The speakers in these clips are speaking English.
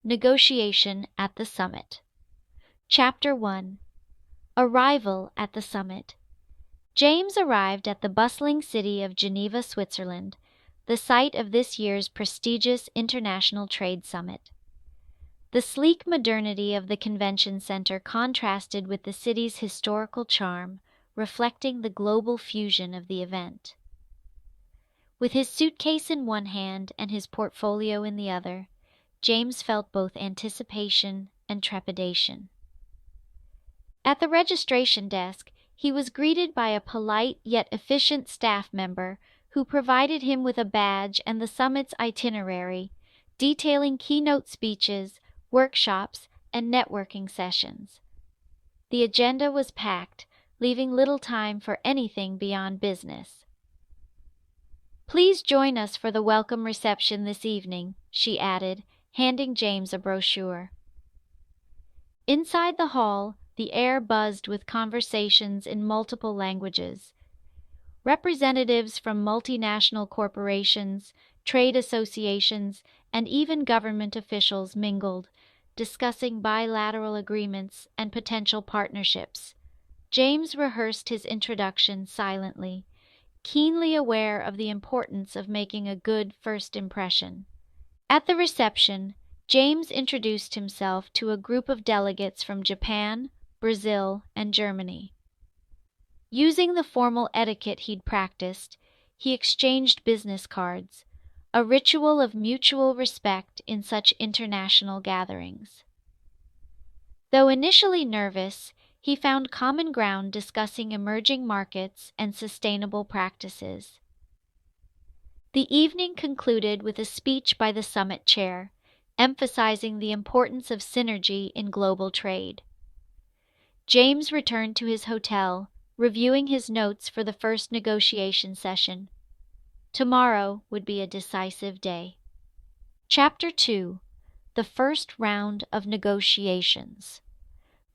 Negotiation at the Summit. Chapter 1. Arrival at the Summit. James arrived at the bustling city of Geneva, Switzerland, the site of this year's prestigious International Trade Summit. The sleek modernity of the convention center contrasted with the city's historical charm, reflecting the global fusion of the event. With his suitcase in one hand and his portfolio in the other, James felt both anticipation and trepidation. At the registration desk, he was greeted by a polite yet efficient staff member who provided him with a badge and the summit's itinerary, detailing keynote speeches, workshops, and networking sessions. The agenda was packed, leaving little time for anything beyond business. "Please join us for the welcome reception this evening," she added, handing James a brochure. Inside the hall, the air buzzed with conversations in multiple languages. Representatives from multinational corporations, trade associations, and even government officials mingled, discussing bilateral agreements and potential partnerships. James rehearsed his introduction silently, keenly aware of the importance of making a good first impression. At the reception, James introduced himself to a group of delegates from Japan, Brazil, and Germany. Using the formal etiquette he'd practiced, he exchanged business cards, a ritual of mutual respect in such international gatherings. Though initially nervous, he found common ground discussing emerging markets and sustainable practices. The evening concluded with a speech by the summit chair, emphasizing the importance of synergy in global trade. James returned to his hotel, reviewing his notes for the first negotiation session. Tomorrow would be a decisive day. Chapter 2. The First Round of Negotiations.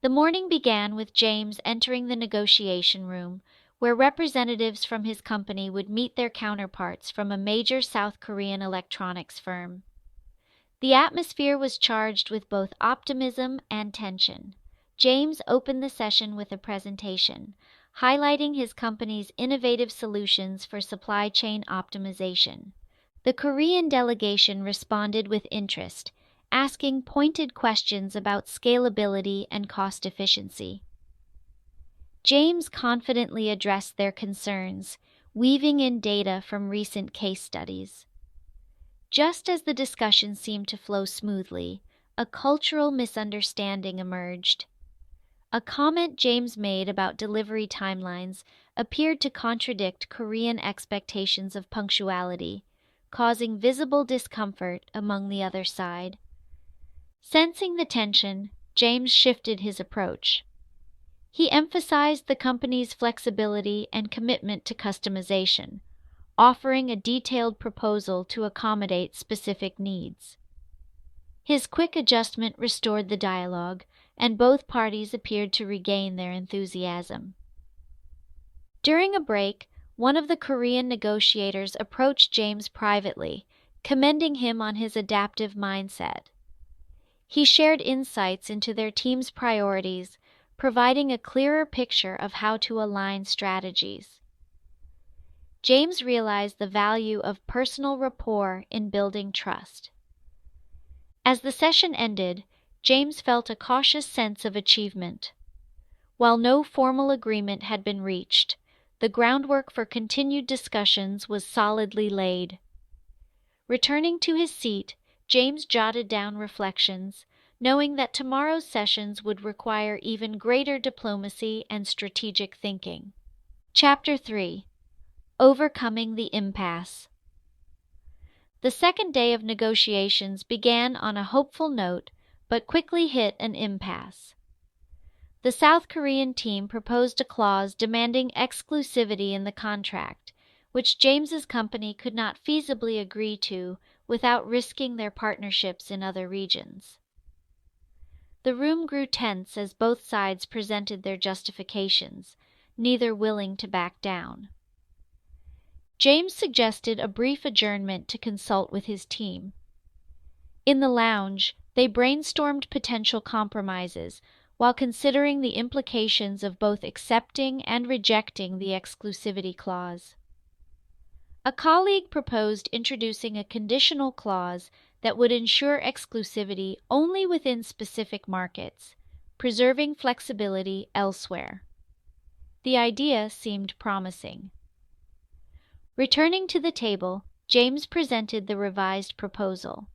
The morning began with James entering the negotiation room, where representatives from his company would meet their counterparts from a major South Korean electronics firm. The atmosphere was charged with both optimism and tension. James opened the session with a presentation, highlighting his company's innovative solutions for supply chain optimization. The Korean delegation responded with interest, asking pointed questions about scalability and cost efficiency. James confidently addressed their concerns, weaving in data from recent case studies. Just as the discussion seemed to flow smoothly, a cultural misunderstanding emerged. A comment James made about delivery timelines appeared to contradict Korean expectations of punctuality, causing visible discomfort among the other side. Sensing the tension, James shifted his approach. He emphasized the company's flexibility and commitment to customization, offering a detailed proposal to accommodate specific needs. His quick adjustment restored the dialogue, and both parties appeared to regain their enthusiasm. During a break, one of the Korean negotiators approached James privately, commending him on his adaptive mindset. He shared insights into their team's priorities, providing a clearer picture of how to align strategies. James realized the value of personal rapport in building trust. As the session ended, James felt a cautious sense of achievement. While no formal agreement had been reached, the groundwork for continued discussions was solidly laid. Returning to his seat, James jotted down reflections, knowing that tomorrow's sessions would require even greater diplomacy and strategic thinking. Chapter 3. Overcoming the Impasse. The second day of negotiations began on a hopeful note, but quickly hit an impasse. The South Korean team proposed a clause demanding exclusivity in the contract, which James's company could not feasibly agree to without risking their partnerships in other regions. The room grew tense as both sides presented their justifications, neither willing to back down. James suggested a brief adjournment to consult with his team. In the lounge, They brainstormed potential compromises while considering the implications of both accepting and rejecting the exclusivity clause. A colleague proposed introducing a conditional clause that would ensure exclusivity only within specific markets, preserving flexibility elsewhere. The idea seemed promising. Returning to the table, James presented the revised proposal.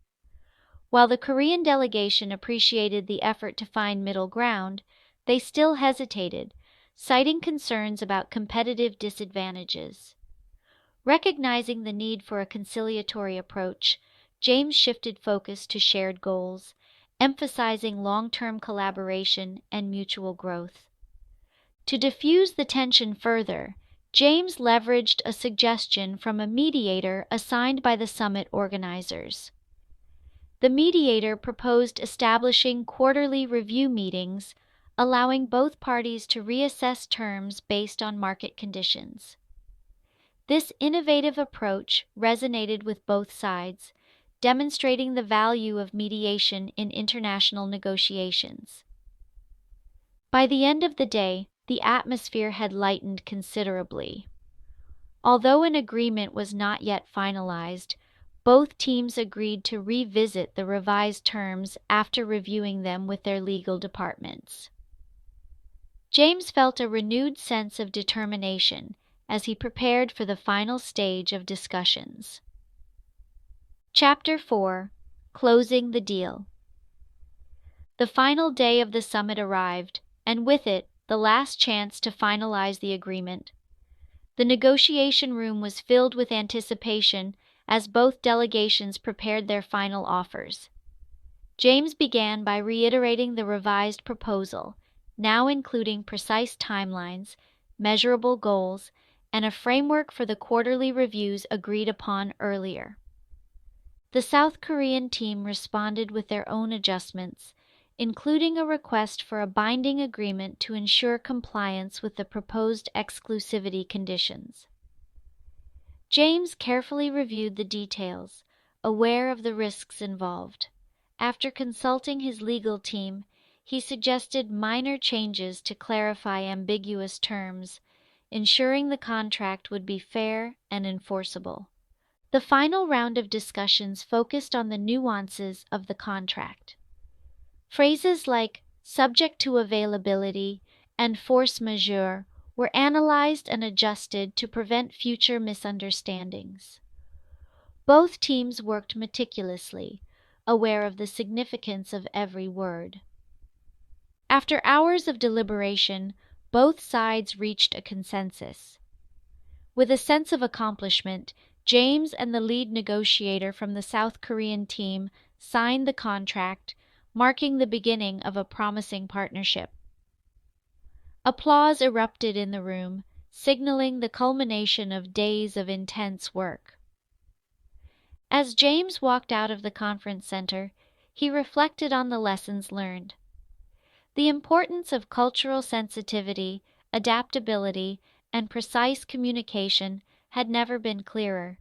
While the Korean delegation appreciated the effort to find middle ground, they still hesitated, citing concerns about competitive disadvantages. Recognizing the need for a conciliatory approach, James shifted focus to shared goals, emphasizing long-term collaboration and mutual growth. To diffuse the tension further, James leveraged a suggestion from a mediator assigned by the summit organizers. The mediator proposed establishing quarterly review meetings, allowing both parties to reassess terms based on market conditions. This innovative approach resonated with both sides, demonstrating the value of mediation in international negotiations. By the end of the day, the atmosphere had lightened considerably. Although an agreement was not yet finalized, both teams agreed to revisit the revised terms after reviewing them with their legal departments. James felt a renewed sense of determination as he prepared for the final stage of discussions. Chapter 4: Closing the Deal. The final day of the summit arrived, and with it, the last chance to finalize the agreement. The negotiation room was filled with anticipation as both delegations prepared their final offers. James began by reiterating the revised proposal, now including precise timelines, measurable goals, and a framework for the quarterly reviews agreed upon earlier. The South Korean team responded with their own adjustments, including a request for a binding agreement to ensure compliance with the proposed exclusivity conditions. James carefully reviewed the details, aware of the risks involved. After consulting his legal team, he suggested minor changes to clarify ambiguous terms, ensuring the contract would be fair and enforceable. The final round of discussions focused on the nuances of the contract. Phrases like subject to availability and force majeure were analyzed and adjusted to prevent future misunderstandings. Both teams worked meticulously, aware of the significance of every word. After hours of deliberation, both sides reached a consensus. With a sense of accomplishment, James and the lead negotiator from the South Korean team signed the contract, marking the beginning of a promising partnership. Applause erupted in the room, signaling the culmination of days of intense work. As James walked out of the conference center, he reflected on the lessons learned. The importance of cultural sensitivity, adaptability, and precise communication had never been clearer.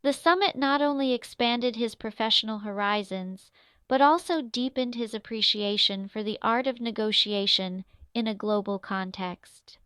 The summit not only expanded his professional horizons, but also deepened his appreciation for the art of negotiation in a global context.